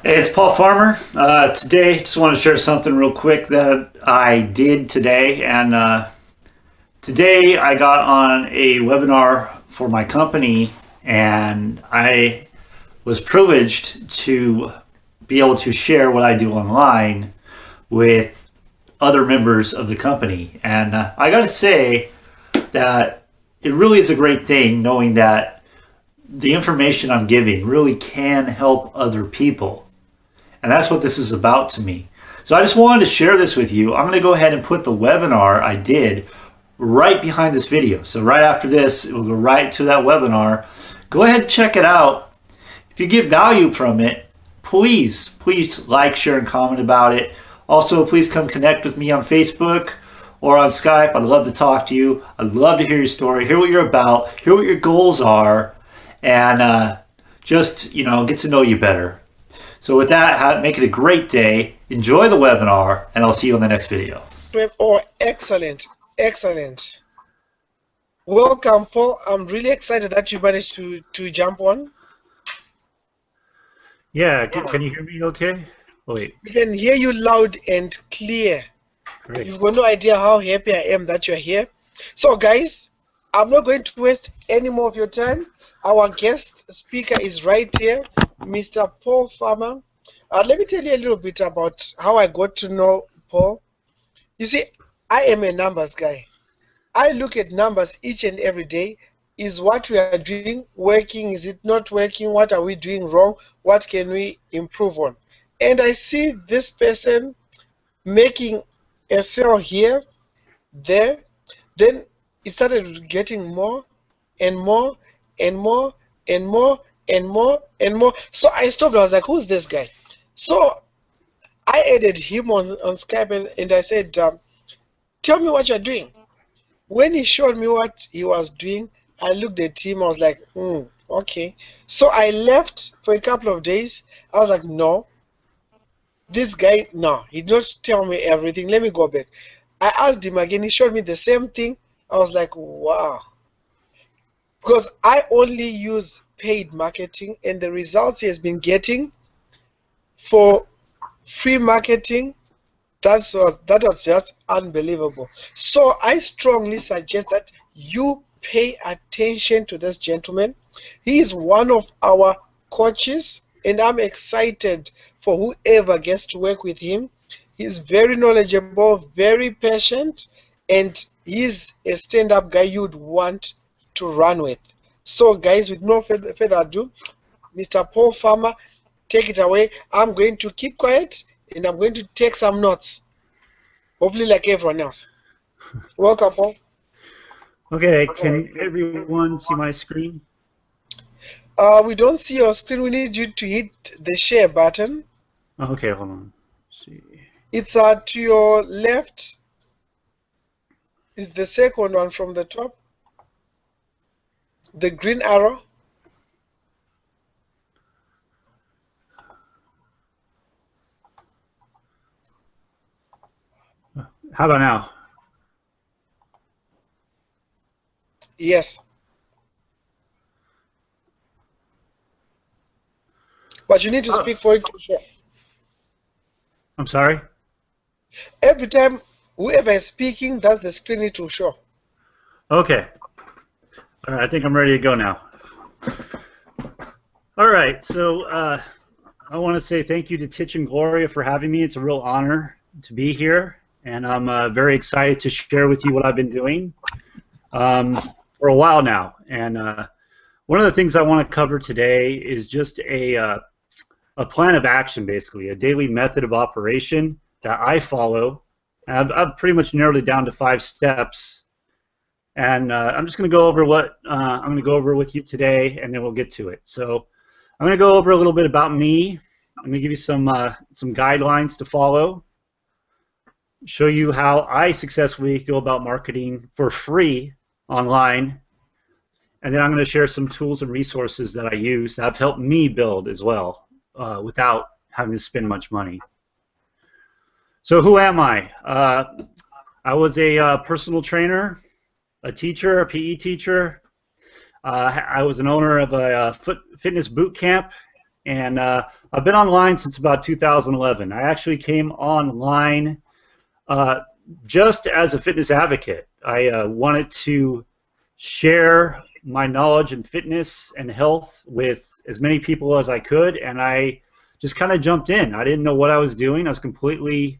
Hey, it's Paul Farmer. Today, just want to share something real quick that I did today. And today, I got on a webinar for my company, and I was privileged to be able to share what I do online with other members of the company. And I got to say that it really is a great thing knowing that the information I'm giving really can help other people. And that's what this is about to me. So I just wanted to share this with you. I'm going to go ahead and put the webinar I did right behind this video. So right after this, it will go right to that webinar. Go ahead and check it out. If you get value from it, please like, share, and comment about it. Also, please come connect with me on Facebook or on Skype. I'd love to talk to you. I'd love to hear your story, hear what you're about, hear what your goals are, and just, get to know you better. So with that, make it a great day. Enjoy the webinar, and I'll see you on the next video. Oh, excellent. Welcome, Paul. I'm really excited that you managed to jump on. Yeah, can you hear me okay? Oh, wait. We can hear you loud and clear. Great. You've got no idea how happy I am that you're here. So, guys, I'm not going to waste any more of your time. Our guest speaker is right here, Mr. Paul Farmer. Let me tell you a little bit about how I got to know Paul. You see, I am a numbers guy. I look at numbers each and every day. Is what we are doing working? Is it not working? What are we doing wrong? What can we improve on? And I see this person making a sale here, there. Then it started getting more and more and more and more and more and more. So I stopped. I was like, who's this guy? So I added him on Skype and I said, tell me what you're doing. When he showed me what he was doing, I looked at him. I was like, okay. So I left for a couple of days. I was like, no, this guy, no, he did not tell me everything. Let me go back. I asked him again. He showed me the same thing. I was like, wow. Because I only use paid marketing, and the results he has been getting for free marketing, that was just unbelievable. So I strongly suggest that you pay attention to this gentleman. He is one of our coaches, and I'm excited for whoever gets to work with him. He's very knowledgeable, very patient, and he's a stand-up guy you'd want to run with. So guys, with no further ado, Mr. Paul Farmer, take it away. I'm going to keep quiet and I'm going to take some notes, hopefully like everyone else. Welcome, Paul. Okay, can everyone see my screen? We don't see your screen. We need you to hit the share button. Okay, hold on. Let's see. It's to your left. Is the second one from the top. The green arrow. How about now? Yes. But you need to speak for it to show. I'm sorry? Every time whoever is speaking, that's the screen need to show. Okay. All right, I think I'm ready to go now. All right, so I want to say thank you to Tich and Gloria for having me. It's a real honor to be here, and I'm very excited to share with you what I've been doing for a while now. And one of the things I want to cover today is just a plan of action, basically, a daily method of operation that I follow. I've pretty much narrowed it down to 5 steps. And I'm just going to go over what I'm going to go over with you today, and then we'll get to it. So I'm going to go over a little bit about me. I'm going to give you some guidelines to follow, show you how I successfully go about marketing for free online, and then I'm going to share some tools and resources that I use that have helped me build as well without having to spend much money. So who am I? I was a personal trainer, a teacher, a PE teacher. I was an owner of a fitness boot camp and I've been online since about 2011. I actually came online uh, just as a fitness advocate. I wanted to share my knowledge in fitness and health with as many people as I could, and I just kind of jumped in. I didn't know what I was doing. I was completely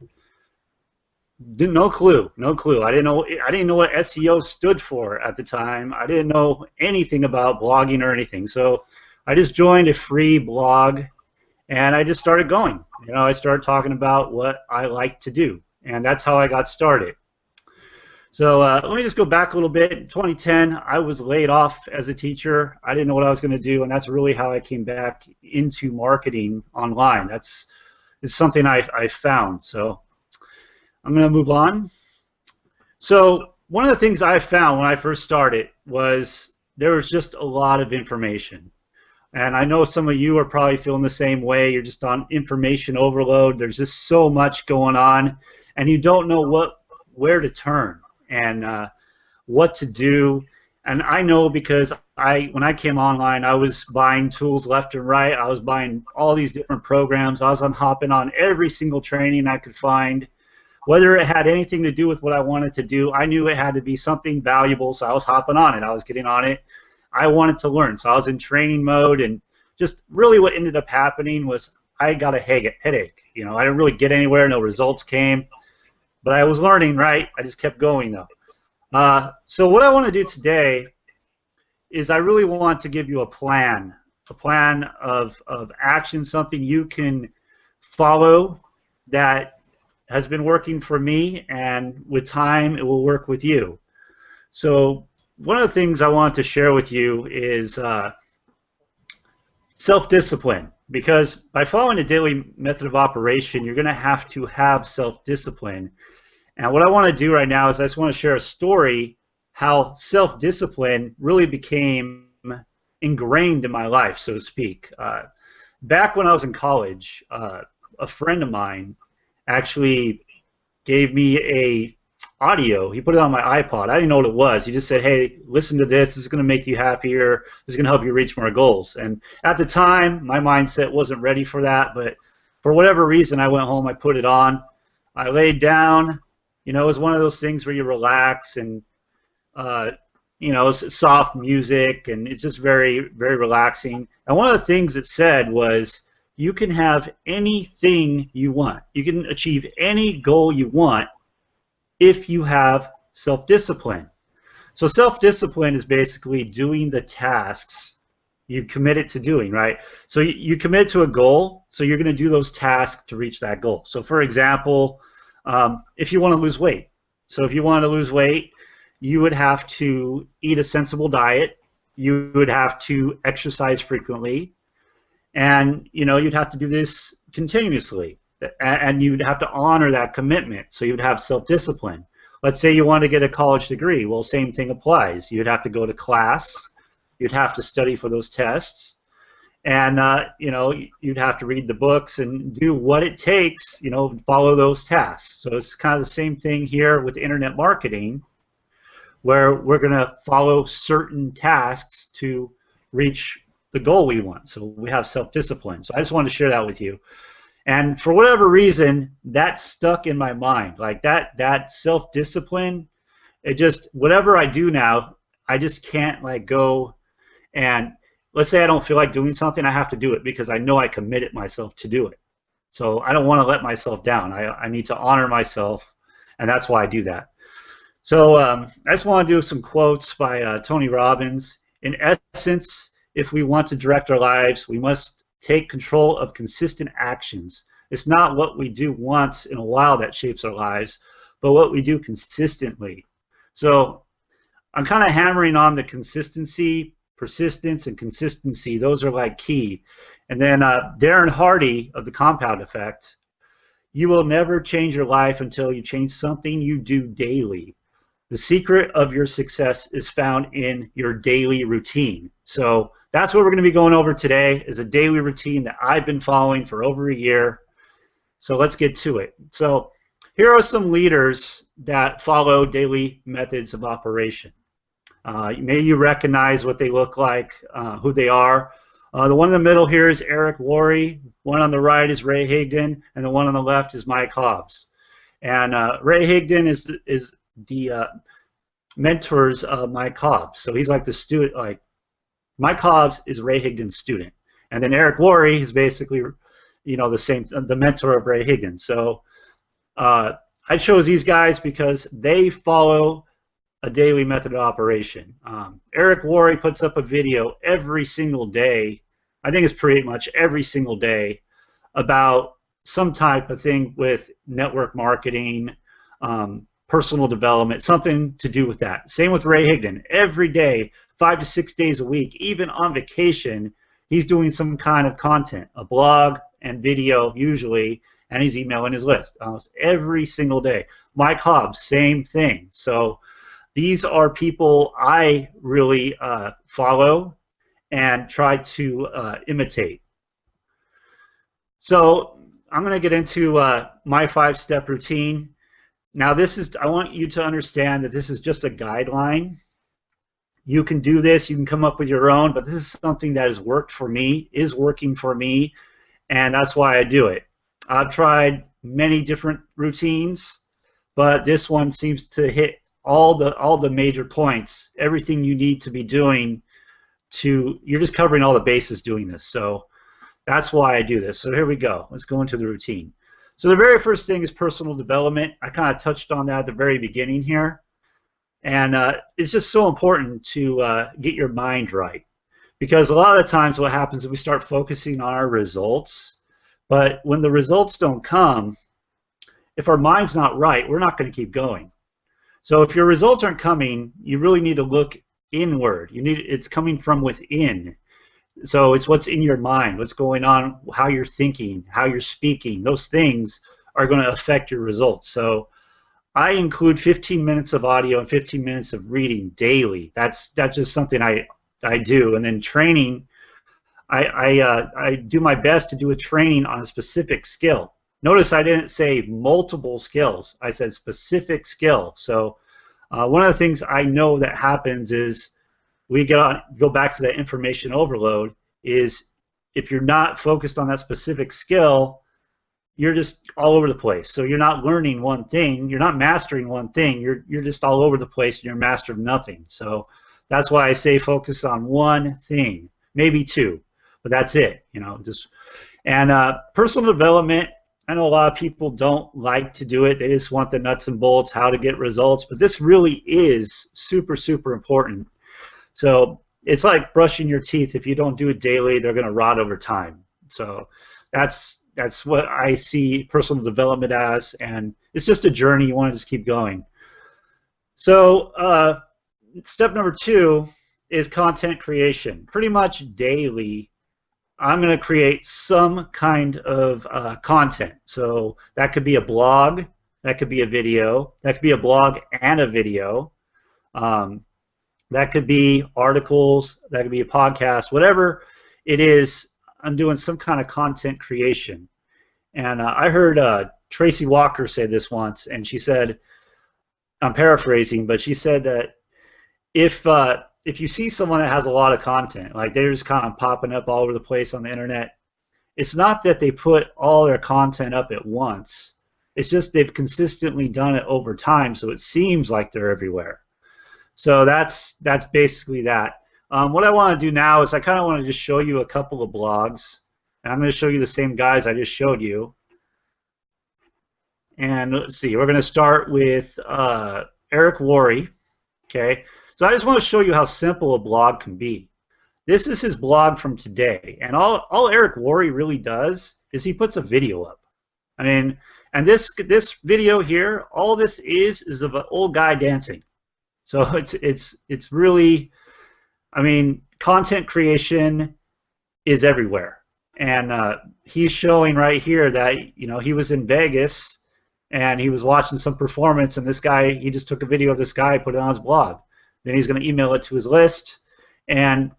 no clue, no clue. I didn't know what SEO stood for at the time. I didn't know anything about blogging or anything. So I just joined a free blog and I just started going. I started talking about what I like to do, and that's how I got started. So let me just go back a little bit. In 2010, I was laid off as a teacher. I didn't know what I was going to do, and that's really how I came back into marketing online. It's something I found. So I'm going to move on. So one of the things I found when I first started was there was just a lot of information. And I know some of you are probably feeling the same way. You're just on information overload. There's just so much going on, and you don't know where to turn and what to do. And I know because when I came online, I was buying tools left and right. I was buying all these different programs. I was hopping on every single training I could find. Whether it had anything to do with what I wanted to do, I knew it had to be something valuable, so I was hopping on it. I was getting on it. I wanted to learn, so I was in training mode, and just really what ended up happening was I got a headache. I didn't really get anywhere. No results came, but I was learning, right? I just kept going, though. So what I want to do today is I really want to give you a plan of action, something you can follow that has been working for me, and with time it will work with you. So one of the things I want to share with you is self-discipline, because by following a daily method of operation, you're going to have self-discipline. And what I want to do right now is I just want to share a story how self-discipline really became ingrained in my life, so to speak. Back when I was in college, a friend of mine actually gave me a audio. He put it on my iPod. I didn't know what it was. He just said, hey, listen to this. This is going to make you happier. This is going to help you reach more goals. And at the time, my mindset wasn't ready for that, but for whatever reason, I went home, I put it on, I laid down. It was one of those things where you relax, and it's soft music, and it's just very, very relaxing. And one of the things it said was, you can have anything you want. You can achieve any goal you want if you have self-discipline. So self-discipline is basically doing the tasks you committed to doing, right? So you commit to a goal, so you're going to do those tasks to reach that goal. So for example, if you want to lose weight. So if you want to lose weight, you would have to eat a sensible diet. You would have to exercise frequently. And you'd have to do this continuously, and you'd have to honor that commitment. So you'd have self-discipline. Let's say you want to get a college degree. Well, same thing applies. You'd have to go to class. You'd have to study for those tests, and you'd have to read the books and do what it takes. Follow those tasks. So it's kind of the same thing here with internet marketing, where we're going to follow certain tasks to reach the goal we want. So we have self-discipline. So I just wanted to share that with you. And for whatever reason, that stuck in my mind. Like that self-discipline, it just, whatever I do now, I just can't go and, let's say I don't feel like doing something, I have to do it because I know I committed myself to do it. So I don't want to let myself down. I need to honor myself, and that's why I do that. So I just want to do some quotes by Tony Robbins. In essence, if we want to direct our lives, we must take control of consistent actions. It's not what we do once in a while that shapes our lives, but what we do consistently. So I'm kind of hammering on the consistency, persistence, and consistency. Those are key. And then Darren Hardy of the Compound Effect, you will never change your life until you change something you do daily. The secret of your success is found in your daily routine. So that's what we're going to be going over today, is a daily routine that I've been following for over a year. So let's get to it. So here are some leaders that follow daily methods of operation. Maybe you recognize what they look like, who they are. The one in the middle here is Eric Worre. One on the right is Ray Higdon, and the one on the left is Mike Hobbs. And Ray Higdon is the mentors of Mike Hobbs. So he's like the student. Like Mike Hobbs is Ray Higdon's student, and then Eric Worre is basically, the mentor of Ray Higdon. So I chose these guys because they follow a daily method of operation. Eric Worre puts up a video every single day. I think it's pretty much every single day about some type of thing with network marketing, personal development, something to do with that. Same with Ray Higdon. Every day, 5 to 6 days a week, even on vacation, he's doing some kind of content, a blog and video usually, and he's emailing his list almost every single day. Mike Hobbs, same thing. So these are people I really follow and try to imitate. So I'm going to get into my 5-step routine. Now I want you to understand that this is just a guideline. You can do this, you can come up with your own, but this is something that has worked for me, is working for me, and that's why I do it. I've tried many different routines, but this one seems to hit all the major points, everything you need to be doing you're just covering all the bases doing this. So that's why I do this. So here we go. Let's go into the routine. So the very first thing is personal development. I kind of touched on that at the very beginning here. And it's just so important to get your mind right. Because a lot of the times what happens is we start focusing on our results. But when the results don't come, if our mind's not right, we're not going to keep going. So if your results aren't coming, you really need to look inward. It's coming from within. So it's what's in your mind, what's going on, how you're thinking, how you're speaking. Those things are going to affect your results. So I include 15 minutes of audio and 15 minutes of reading daily. That's just something I do. And then training, I do my best to do a training on a specific skill. Notice I didn't say multiple skills. I said specific skill. So one of the things I know that happens is we go back to that information overload, is if you're not focused on that specific skill, you're just all over the place. So you're not learning one thing, you're not mastering one thing, you're just all over the place and you're master of nothing. So that's why I say focus on one thing, maybe two, but that's it, And personal development, I know a lot of people don't like to do it. They just want the nuts and bolts, how to get results, but this really is super, super important. So it's like brushing your teeth. If you don't do it daily, they're going to rot over time. So that's what I see personal development as, and it's just a journey. You want to just keep going. So step number 2 is content creation. Pretty much daily, I'm going to create some kind of content. So that could be a blog, that could be a video, that could be a blog and a video. That could be articles, that could be a podcast, whatever it is, I'm doing some kind of content creation. And I heard Tracy Walker say this once, and she said, I'm paraphrasing, but she said that if you see someone that has a lot of content, like they're just kind of popping up all over the place on the internet, it's not that they put all their content up at once. It's just they've consistently done it over time, so it seems like they're everywhere. So that's basically that. What I want to do now is I kind of want to just show you a couple of blogs. And I'm going to show you the same guys I just showed you. And let's see, we're going to start with Eric Worre. Okay, so I just want to show you how simple a blog can be. This is his blog from today, and all Eric Worre really does is he puts a video up. I mean, and this video here, all this is of an old guy dancing. So it's really, I mean, content creation is everywhere, and he's showing right here that he was in Vegas and he was watching some performance, and this guy, he just took a video of this guy, put it on his blog. Then he's going to email it to his list, and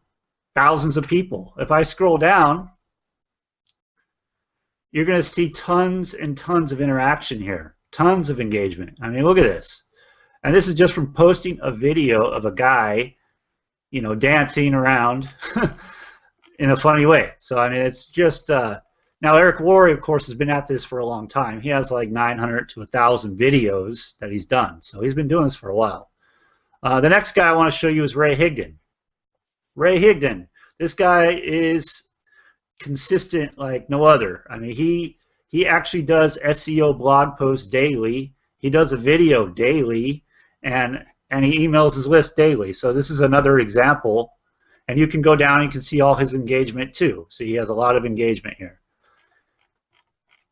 thousands of people. If I scroll down, you're going to see tons and tons of interaction here, tons of engagement. I mean, look at this. And this is just from posting a video of a guy, dancing around in a funny way. So I mean, it's just now Eric Worre, of course, has been at this for a long time. He has like 900 to 1,000 videos that he's done. So he's been doing this for a while. The next guy I want to show you is Ray Higdon. Ray Higdon, this guy is consistent like no other. I mean, he actually does SEO blog posts daily. He does a video daily, and he emails his list daily. So this is another example. And you can go down and you can see all his engagement too. So he has a lot of engagement here.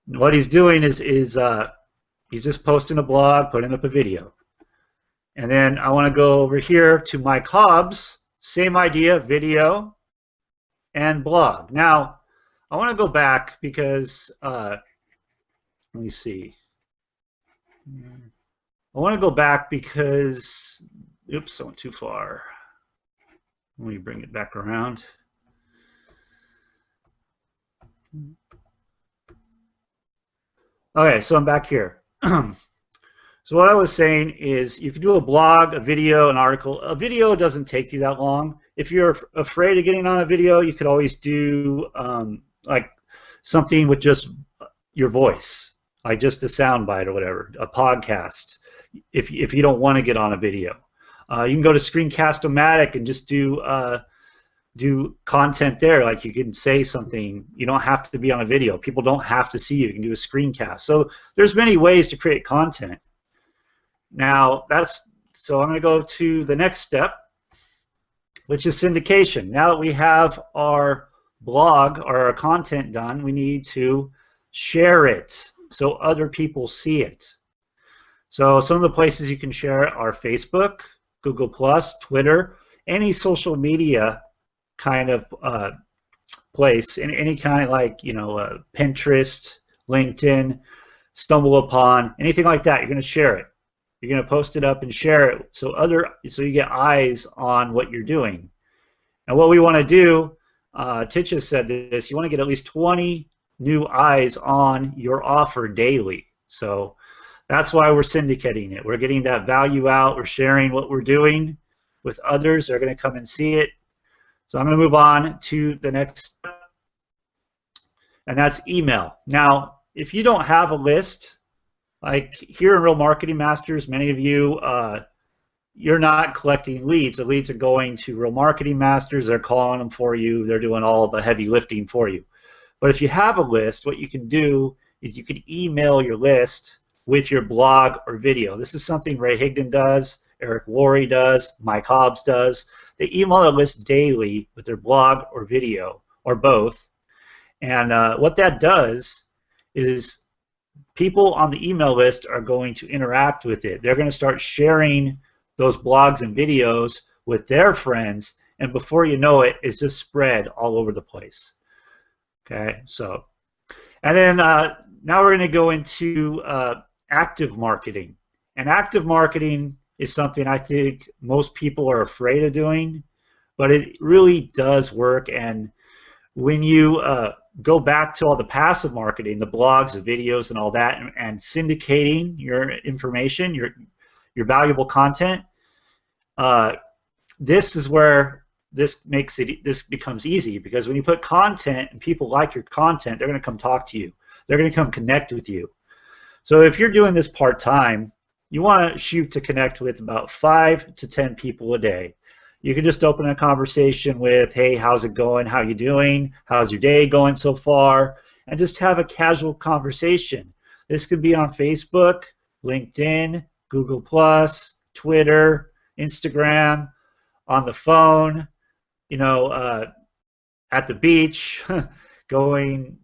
What he's doing is he's just posting a blog, putting up a video. And then I want to go over here to Mike Hobbs, same idea, video and blog. Now, I want to go back because, let me see. I want to go back because, oops, I went too far. Let me bring it back around. Okay, so I'm back here. So what I was saying is you can do a blog, a video, an article. A video doesn't take you that long. If you're afraid of getting on a video, you could always do like something with just your voice, like just a soundbite or whatever, a podcast, if you don't want to get on a video. You can go to Screencast-O-Matic and just do content there. Like you can say something. You don't have to be on a video. People don't have to see you. You can do a screencast. So there's many ways to create content. Now so I'm going to go to the next step, which is syndication. Now that we have our blog or our content done, we need to share it so other people see it. So some of the places you can share it are Facebook, Google+, Twitter, any social media kind of place, in any kind, like, you know, Pinterest, LinkedIn, StumbleUpon, anything like that. You're going to share it. You're going to post it up and share it so you get eyes on what you're doing. And what we want to do, Tich has said this, you want to get at least 20 new eyes on your offer daily. So that's why we're syndicating it. We're getting that value out. We're sharing what we're doing with others. They're going to come and see it. So I'm going to move on to the next step, and that's email. Now, if you don't have a list, like here in Real Marketing Masters, many of you, you're not collecting leads. The leads are going to Real Marketing Masters. They're calling them for you. They're doing all the heavy lifting for you. But if you have a list, what you can do is you can email your list with your blog or video. This is something Ray Higdon does, Eric Worre does, Mike Hobbs does. They email their list daily with their blog or video, or both. And what that does is people on the email list are going to interact with it. They're going to start sharing those blogs and videos with their friends, and before you know it, it's just spread all over the place. Okay, so, and then now we're going to go into active marketing. And active marketing is something I think most people are afraid of doing, but it really does work. And when you go back to all the passive marketing, the blogs, the videos, and all that, and syndicating your information, your valuable content, this is where this becomes easy, because when you put content and people like your content, they're going to come talk to you. They're going to come connect with you. So if you're doing this part-time, you want to shoot to connect with about 5 to 10 people a day. You can just open a conversation with, hey, how's it going? How you doing? How's your day going so far? And just have a casual conversation. This could be on Facebook, LinkedIn, Google+, Twitter, Instagram, on the phone, you know, at the beach, going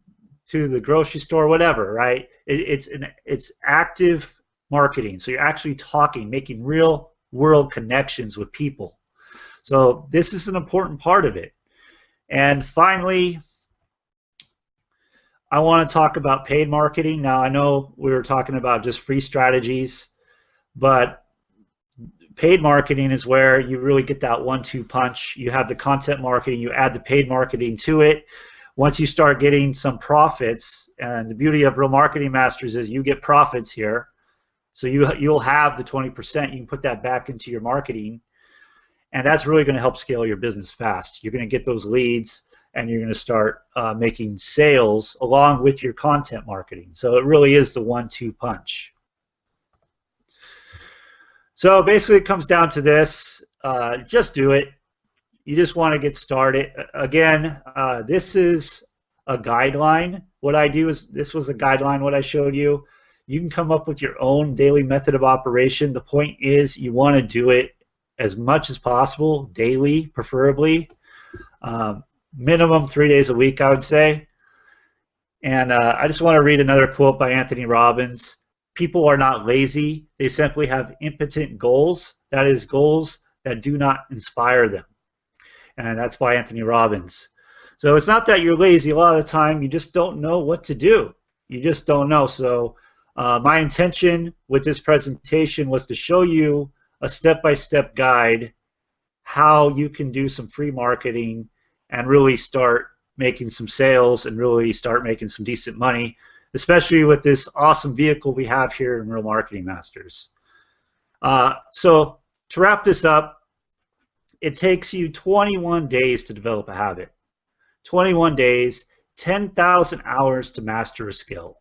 to the grocery store, whatever, right? It's active marketing. So you're actually talking, making real world connections with people. So this is an important part of it. And finally, I want to talk about paid marketing. Now, I know we were talking about just free strategies, but paid marketing is where you really get that 1-2 punch. You have the content marketing, you add the paid marketing to it. Once you start getting some profits, and the beauty of Real Marketing Masters is you get profits here, so you'll have the 20%. You can put that back into your marketing, and that's really going to help scale your business fast. You're going to get those leads, and you're going to start making sales along with your content marketing. So it really is the 1-2 punch. So basically it comes down to this. Just do it. You just want to get started. Again, this is a guideline. What I do is, this was a guideline, what I showed you. You can come up with your own daily method of operation. The point is you want to do it as much as possible, daily, preferably. Minimum 3 days a week, I would say. And I just want to read another quote by Anthony Robbins. People are not lazy. They simply have impotent goals. That is, goals that do not inspire them. And that's by Anthony Robbins. So it's not that you're lazy. A lot of the time, you just don't know what to do. You just don't know. So my intention with this presentation was to show you a step-by-step guide how you can do some free marketing and really start making some sales and really start making some decent money, especially with this awesome vehicle we have here in Real Marketing Masters. So to wrap this up, it takes you 21 days to develop a habit. 21 days, 10,000 hours to master a skill.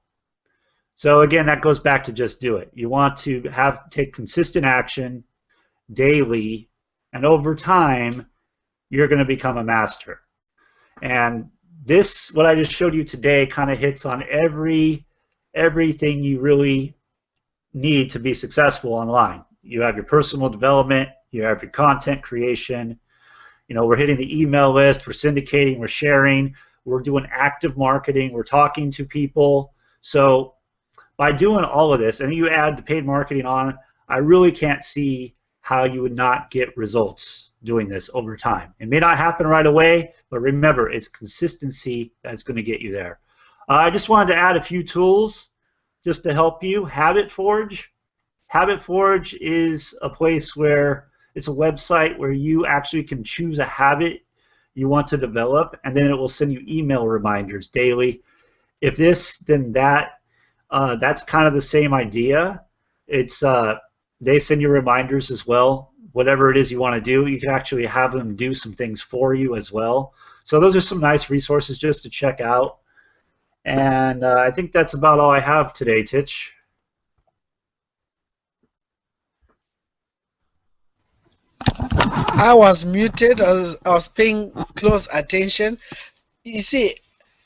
So again, that goes back to just do it. You want to take consistent action daily, and over time, you're going to become a master. And this, what I just showed you today, kind of hits on everything you really need to be successful online. You have your personal development, you have your content creation, you know, we're hitting the email list, we're syndicating, we're sharing, we're doing active marketing, we're talking to people. So by doing all of this, and you add the paid marketing on, I really can't see how you would not get results doing this over time. It may not happen right away, but remember, it's consistency that's going to get you there. I just wanted to add a few tools just to help you. Habit Forge. Habit Forge is a place where it's a website where you actually can choose a habit you want to develop, and then it will send you email reminders daily. If this, then that. That's kind of the same idea. It's they send you reminders as well. Whatever it is you want to do, you can actually have them do some things for you as well. So those are some nice resources just to check out. And I think that's about all I have today, Tich. I was muted. I was paying close attention. You see,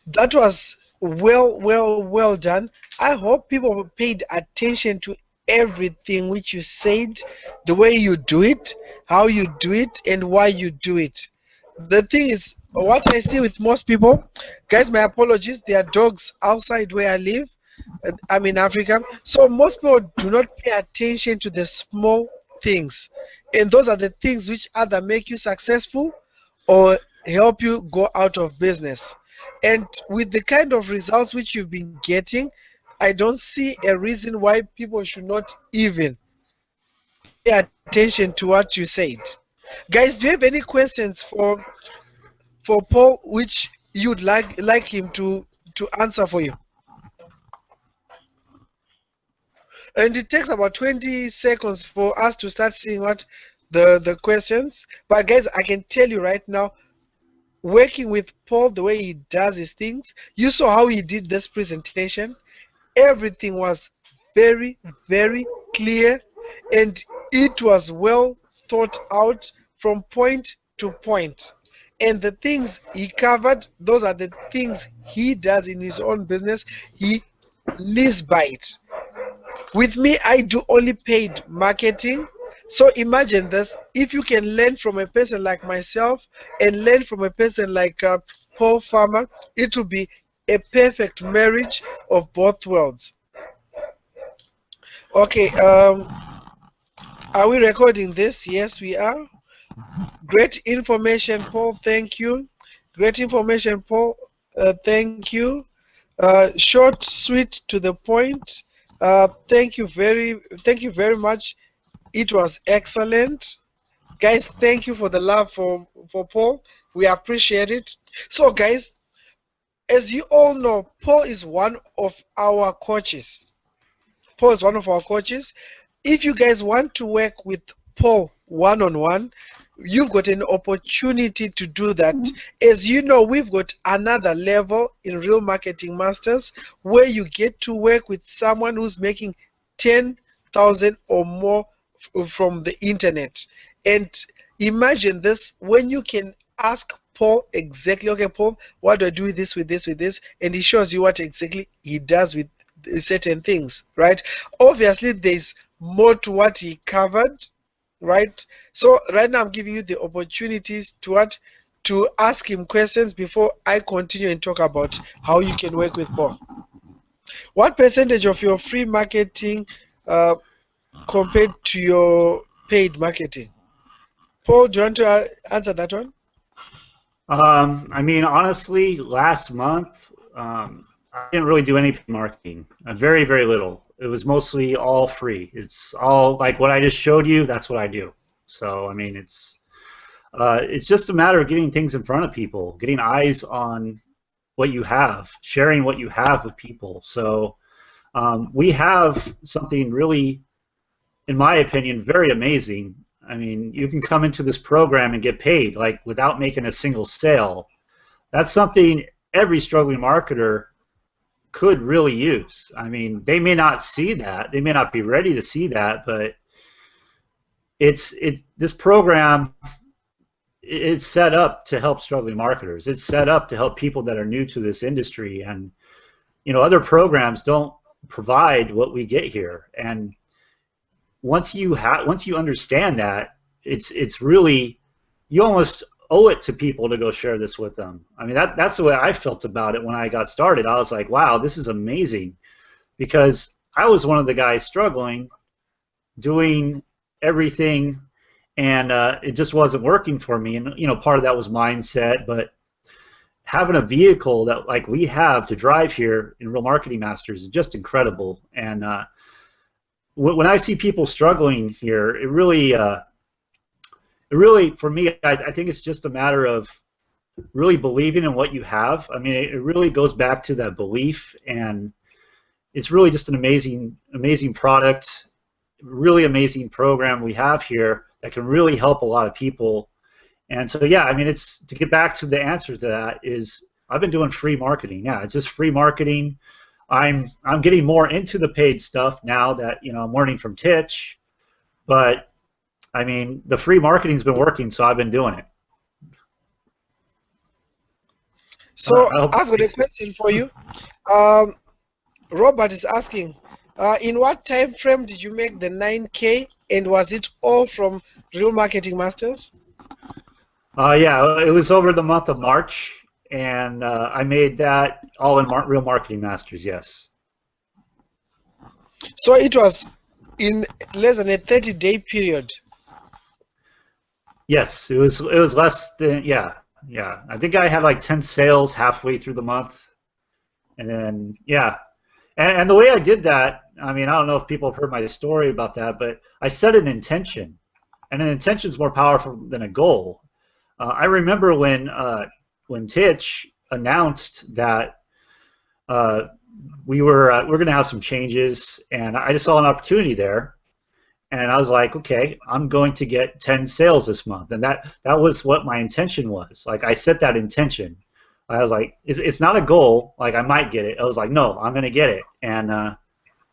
that was well done. I hope people paid attention to everything which you said, the way you do it, how you do it, and why you do it. The thing is, what I see with most people, guys, my apologies, there are dogs outside where I live. I'm in Africa, so most people do not pay attention to the small things, and those are the things which either make you successful or help you go out of business. And with the kind of results which you've been getting, I don't see a reason why people should not even pay attention to what you said. Guys, do you have any questions for Paul which you'd like him to answer for you? And it takes about 20 seconds for us to start seeing what the questions. But guys, I can tell you right now, working with Paul, the way he does his things, you saw how he did this presentation. Everything was very, very clear, and it was well thought out from point to point. And the things he covered, those are the things he does in his own business. He lives by it. With me, I do only paid marketing. So imagine this, if you can learn from a person like myself and learn from a person like Paul Farmer, it will be a perfect marriage of both worlds. Okay, are we recording this? Yes, we are. Great information, Paul. Thank you. Great information, Paul. Thank you. Short, sweet, to the point. Thank you very much. It was excellent. Guys, thank you for the love for Paul. We appreciate it. So guys, as you all know, Paul is one of our coaches. Paul is one of our coaches. If you guys want to work with Paul one-on-one, you've got an opportunity to do that. As you know, we've got another level in Real Marketing Masters where you get to work with someone who's making 10,000 or more from the internet. And imagine this, when you can ask Paul exactly, okay, Paul, what do I do with this, with this, with this? And he shows you what exactly he does with certain things, right? Obviously, there's more to what he covered, right? So right now I'm giving you the opportunities to what, to ask him questions before I continue and talk about how you can work with Paul. What percentage of your free marketing compared to your paid marketing? Paul, do you want to answer that one? I mean, honestly, last month, I didn't really do any marketing. Very, very little. It was mostly all free. It's all like what I just showed you. That's what I do. So, I mean, it's just a matter of getting things in front of people, getting eyes on what you have, sharing what you have with people. So, we have something really, in my opinion, very amazing. I mean, you can come into this program and get paid like without making a single sale. That's something every struggling marketer could really use. I mean, they may not see that, they may not be ready to see that, but it's this program, it's set up to help struggling marketers. It's set up to help people that are new to this industry, and you know, other programs don't provide what we get here. And once you understand that, it's really, you almost owe it to people to go share this with them. I mean, that's the way I felt about it when I got started. I was like, wow, this is amazing, because I was one of the guys struggling, doing everything, and it just wasn't working for me. And you know, part of that was mindset, but having a vehicle that like we have to drive here in Real Marketing Masters is just incredible. And when I see people struggling here, it really, for me, I think it's just a matter of really believing in what you have. I mean, it really goes back to that belief, and it's really just an amazing, amazing product, really amazing program we have here that can really help a lot of people. And so, yeah, I mean, it's, to get back to the answer to that is, I've been doing free marketing. Yeah, it's just free marketing. I'm getting more into the paid stuff now that, you know, I'm learning from Tich, but I mean, the free marketing's been working, so I've been doing it. So I've got a question for you. Robert is asking, in what time frame did you make the 9K, and was it all from Real Marketing Masters? Yeah, it was over the month of March, and I made that all in Real Marketing Masters, yes. So it was in less than a 30-day period. Yes, it was less than, yeah. I think I had like 10 sales halfway through the month, and then, yeah. And the way I did that, I mean, I don't know if people have heard my story about that, but I set an intention, and an intention is more powerful than a goal. I remember when Tich announced that we're going to have some changes, and I just saw an opportunity there, and I was like, okay, I'm going to get 10 sales this month, and that was what my intention was. Like, I set that intention. I was like, it's not a goal, like I might get it. I was like, no, I'm going to get it, and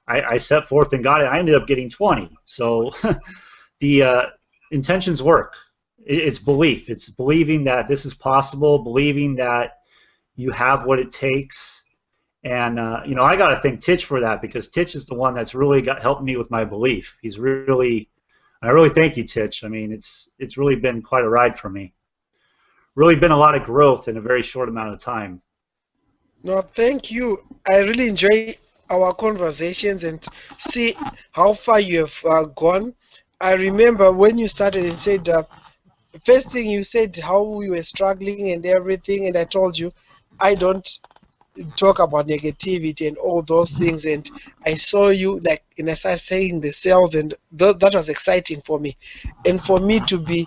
I set forth and got it. I ended up getting 20. So the intentions work. It's belief. It's believing that this is possible, believing that you have what it takes. And you know, I got to thank Tich for that, because Tich is the one that's really helped me with my belief. He's really, I really thank you, Tich. I mean, it's really been quite a ride for me. Really been a lot of growth in a very short amount of time. No, thank you. I really enjoy our conversations and see how far you have gone. I remember when you started and said, first thing you said how we were struggling and everything, and I told you I don't talk about negativity and all those things, and I saw you like, and I started saying the sales, and that was exciting for me. And for me to be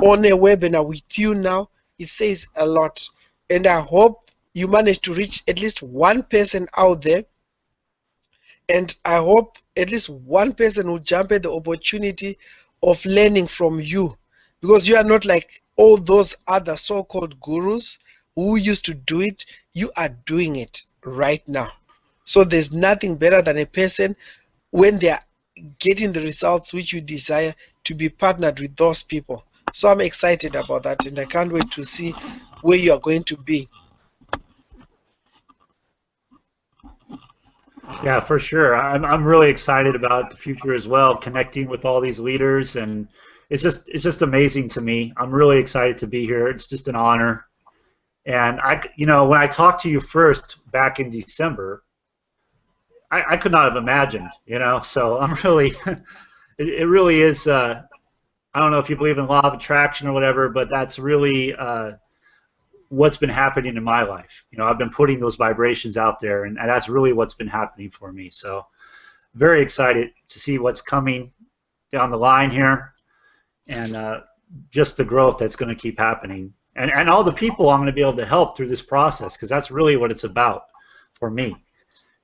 on a webinar with you now, it says a lot, and I hope you manage to reach at least one person out there, and I hope at least one person will jump at the opportunity of learning from you, because you are not like all those other so-called gurus who used to do it. You are doing it right now. So there's nothing better than a person when they are getting the results which you desire to be partnered with those people. So I'm excited about that, and I can't wait to see where you are going to be. Yeah, for sure. I'm really excited about the future as well, connecting with all these leaders, and it's just amazing to me. I'm really excited to be here. It's just an honor. And when I talked to you first back in December, I could not have imagined. So I'm really, it really is. I don't know if you believe in law of attraction or whatever, but that's really what's been happening in my life. I've been putting those vibrations out there, and that's really what's been happening for me. So very excited to see what's coming down the line here, and just the growth that's going to keep happening, and all the people I'm going to be able to help through this process, because that's really what it's about for me.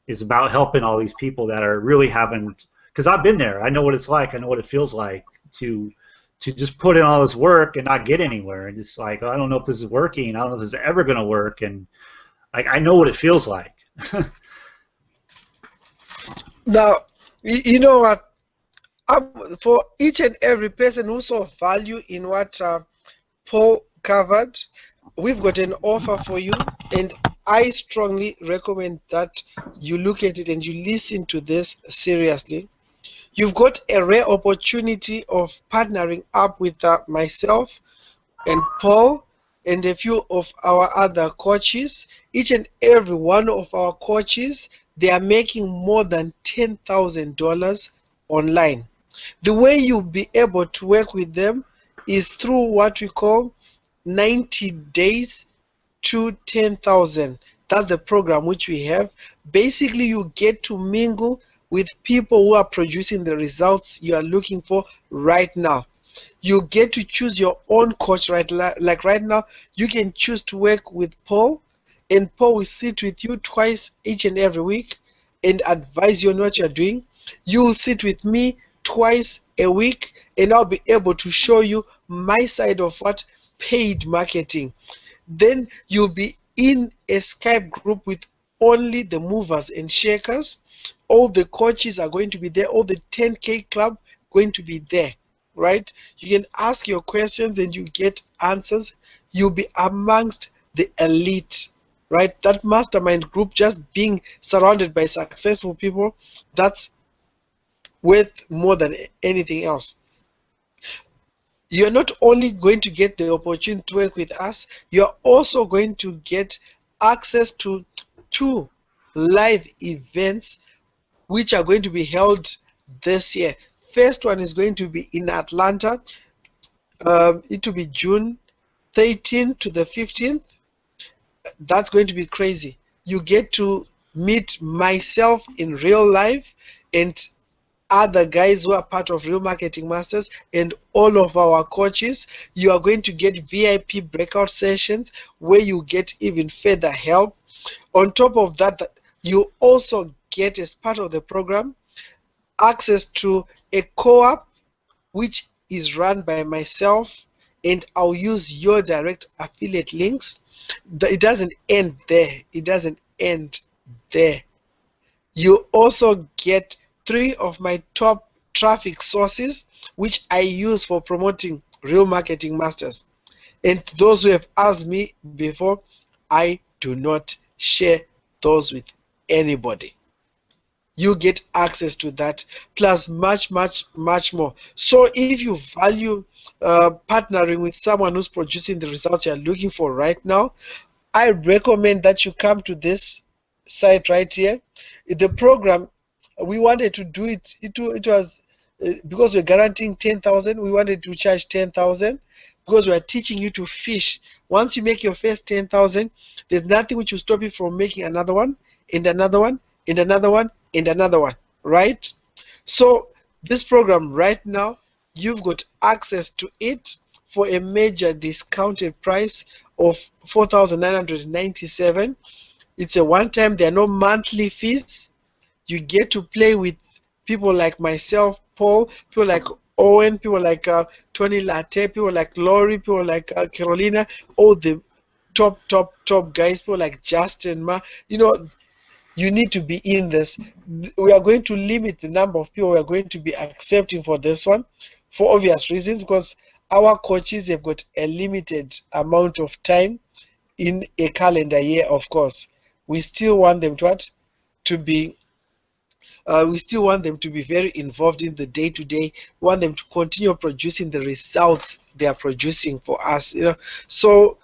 Is about helping all these people that are really having, because I've been there. I know what it's like. I know what it feels like to just put in all this work and not get anywhere, and just like, I don't know if this is working. I don't know if this is ever going to work, and like, I know what it feels like. Now, you know what? For each and every person who saw value in what Paul covered, we've got an offer for you, and I strongly recommend that you look at it and you listen to this seriously. You've got a rare opportunity of partnering up with myself and Paul and a few of our other coaches. Each and every one of our coaches, they are making more than $10,000 online. The way you'll be able to work with them is through what we call 90 days to 10,000. That's the program which we have. Basically, you get to mingle with people who are producing the results you are looking for right now. You get to choose your own coach, right? Like right now, you can choose to work with Paul, and Paul will sit with you twice each and every week and advise you on what you're doing. You will sit with me twice a week, and I'll be able to show you my side of what paid marketing. Then you'll be in a Skype group with only the movers and shakers. All the coaches are going to be there. All the 10K club going to be there, right? You can ask your questions and you get answers. You'll be amongst the elite, right? That mastermind group, just being surrounded by successful people, that's worth more than anything else. You're not only going to get the opportunity to work with us, you're also going to get access to 2 live events which are going to be held this year. First one is going to be in Atlanta. It will be June 13th to the 15th. That's going to be crazy. You get to meet myself in real life and other guys who are part of Real Marketing Masters and all of our coaches. You are going to get VIP breakout sessions where you get even further help. On top of that, you also get, as part of the program, access to a co-op which is run by myself, and I'll use your direct affiliate links. It doesn't end there. It doesn't end there. You also get 3 of my top traffic sources which I use for promoting Real Marketing Masters. And those who have asked me before, I do not share those with anybody. You get access to that, plus much more. So if you value partnering with someone who's producing the results you're looking for right now, I recommend that you come to this site right here. The program, we wanted to do it, it was because we're guaranteeing 10,000, we wanted to charge 10,000 because we're teaching you to fish. Once you make your first 10,000, there's nothing which will stop you from making another one, and another one, and another one, and another one, right? So this program right now, you've got access to it for a major discounted price of $4,997. It's a one-time. There are no monthly fees. You get to play with people like myself, Paul, people like Owen, people like Tony Latte, people like Lori, people like Carolina, all the top guys, people like Justin Ma. You need to be in this. We are going to limit the number of people we are going to be accepting for this one for obvious reasons, because our coaches have got a limited amount of time in a calendar year. Of course, we still want them to be we still want them to be very involved in the day-to-day, want them to continue producing the results they are producing for us. So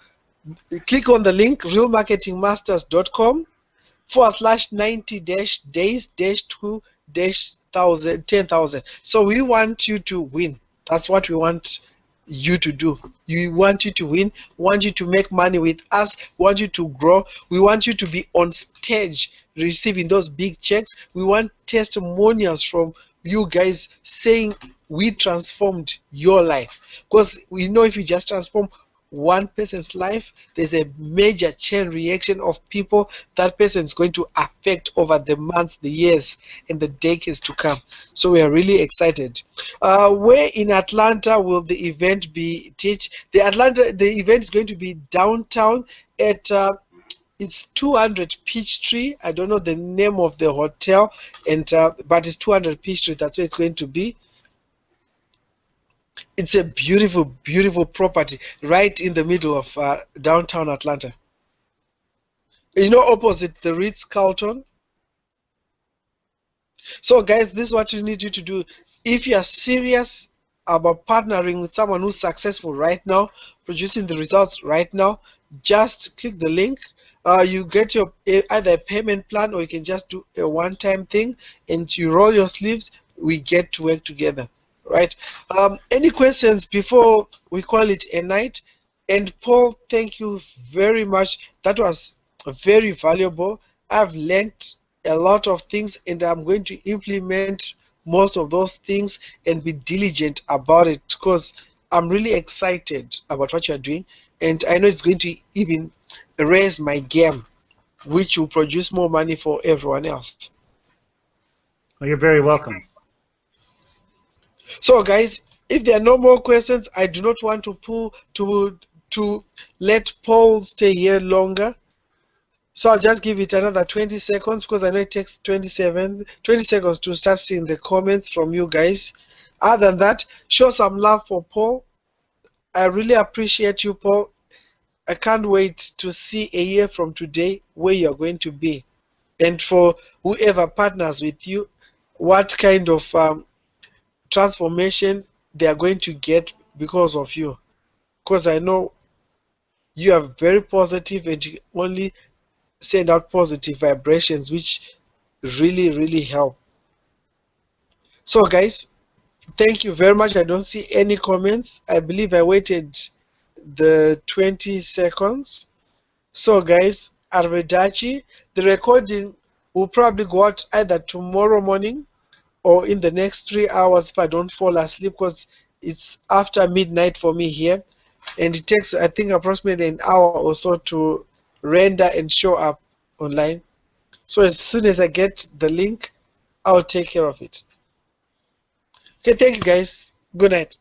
click on the link realmarketingmasters.com /90-days-2-10,000. So we want you to win. That's what we want you to do. We want you to win, want you to make money with us, want you to grow. We want you to be on stage receiving those big checks. We want testimonials from you guys saying we transformed your life, because we know if you just transform one person's life, there's a major chain reaction of people that person is going to affect over the months, the years, and the decades to come. So we are really excited. Where in Atlanta will the event be, Tich? The event is going to be downtown at it's 200 Peachtree. I don't know the name of the hotel, but it's 200 Peachtree. That's where it's going to be. It's a beautiful property right in the middle of downtown Atlanta. Opposite the Ritz-Carlton. So guys, this is what you need you to do. If you are serious about partnering with someone who's successful right now, producing the results right now, just click the link. You get your either a payment plan, or you can just do a one-time thing and you roll your sleeves. We get to work together. Right? Any questions before we call it a night? And Paul, thank you very much. That was very valuable. I've learned a lot of things, and I'm going to implement most of those things and be diligent about it, because I'm really excited about what you're doing, and I know it's going to even raise my game, which will produce more money for everyone else. Well, you're very welcome. So guys, if there are no more questions, I do not want to let Paul stay here longer. So I'll just give it another 20 seconds, because I know it takes 20 seconds to start seeing the comments from you guys. Other than that, show some love for Paul. I really appreciate you, Paul. I can't wait to see a year from today where you're going to be. And for whoever partners with you, what kind of transformation they are going to get because of you, because I know you are very positive and you only send out positive vibrations, which really help. So guys, thank you very much. I don't see any comments. I believe I waited the 20 seconds. So guys, arrivederci. The recording will probably go out either tomorrow morning or in the next 3 hours if I don't fall asleep, because it's after midnight for me here, and it takes, I think, approximately an hour or so to render and show up online. So as soon as I get the link, I'll take care of it. Okay, thank you guys. Good night.